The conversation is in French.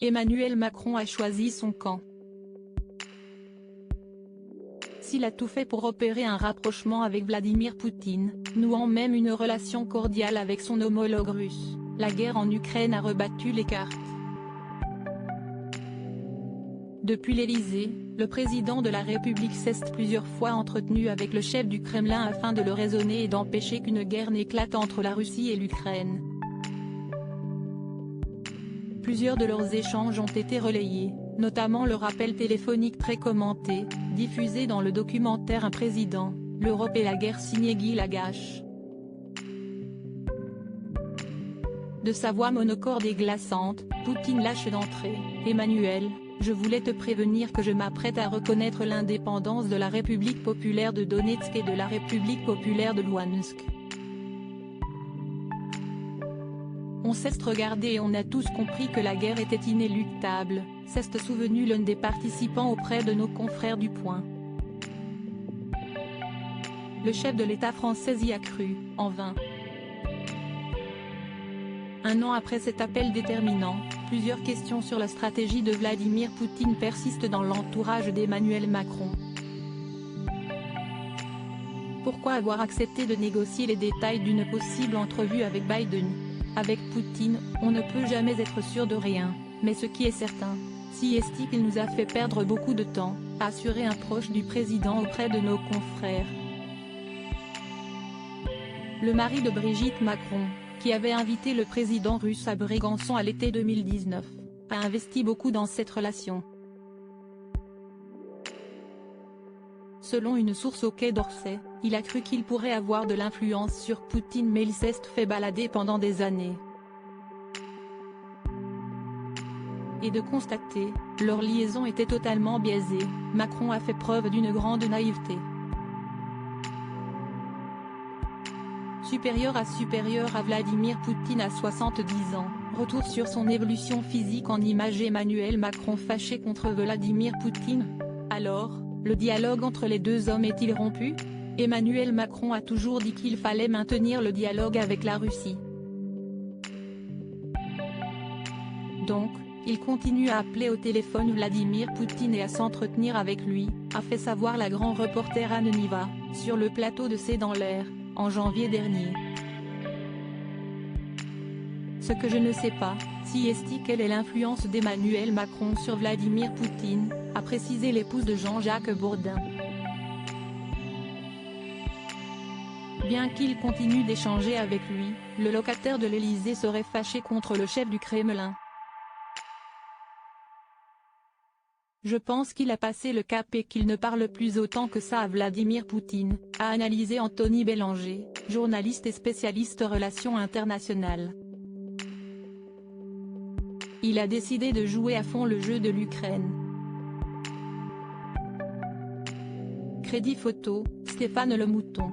Emmanuel Macron a choisi son camp. S'il a tout fait pour opérer un rapprochement avec Vladimir Poutine, nouant même une relation cordiale avec son homologue russe, la guerre en Ukraine a rebattu les cartes. Depuis l'Élysée, le président de la République s'est plusieurs fois entretenu avec le chef du Kremlin afin de le raisonner et d'empêcher qu'une guerre n'éclate entre la Russie et l'Ukraine. Plusieurs de leurs échanges ont été relayés, notamment le rappel téléphonique très commenté, diffusé dans le documentaire Un président, l'Europe et la guerre signé Guy Lagache. De sa voix monocorde et glaçante, Poutine lâche d'entrée: Emmanuel, je voulais te prévenir que je m'apprête à reconnaître l'indépendance de la République populaire de Donetsk et de la République populaire de Louhansk. On s'est regardé et on a tous compris que la guerre était inéluctable, s'est souvenu l'un des participants auprès de nos confrères du Point. Le chef de l'État français y a cru, en vain. Un an après cet appel déterminant, plusieurs questions sur la stratégie de Vladimir Poutine persistent dans l'entourage d'Emmanuel Macron. Pourquoi avoir accepté de négocier les détails d'une possible entrevue avec Biden? Avec Poutine, on ne peut jamais être sûr de rien, mais ce qui est certain, si est qu'il nous a fait perdre beaucoup de temps, a assuré un proche du président auprès de nos confrères. Le mari de Brigitte Macron, qui avait invité le président russe à Brégançon à l'été 2019, a investi beaucoup dans cette relation. Selon une source au Quai d'Orsay, il a cru qu'il pourrait avoir de l'influence sur Poutine, mais il s'est fait balader pendant des années. Et de constater, leur liaison était totalement biaisée. Macron a fait preuve d'une grande naïveté. Supérieur à Vladimir Poutine à 70 ans, retour sur son évolution physique en images. Emmanuel Macron fâché contre Vladimir Poutine. Alors, le dialogue entre les deux hommes est-il rompu? Emmanuel Macron a toujours dit qu'il fallait maintenir le dialogue avec la Russie. Donc, il continue à appeler au téléphone Vladimir Poutine et à s'entretenir avec lui, a fait savoir la grand reporter Anne Niva, sur le plateau de C'est dans l'air, en janvier dernier. Ce que je ne sais pas, si est quelle est l'influence d'Emmanuel Macron sur Vladimir Poutine, a précisé l'épouse de Jean-Jacques Bourdin. Bien qu'il continue d'échanger avec lui, le locataire de l'Élysée serait fâché contre le chef du Kremlin. Je pense qu'il a passé le cap et qu'il ne parle plus autant que ça à Vladimir Poutine, a analysé Anthony Bélanger, journaliste et spécialiste relations internationales. Il a décidé de jouer à fond le jeu de l'Ukraine. Crédit photo, Stéphane Le Mouton.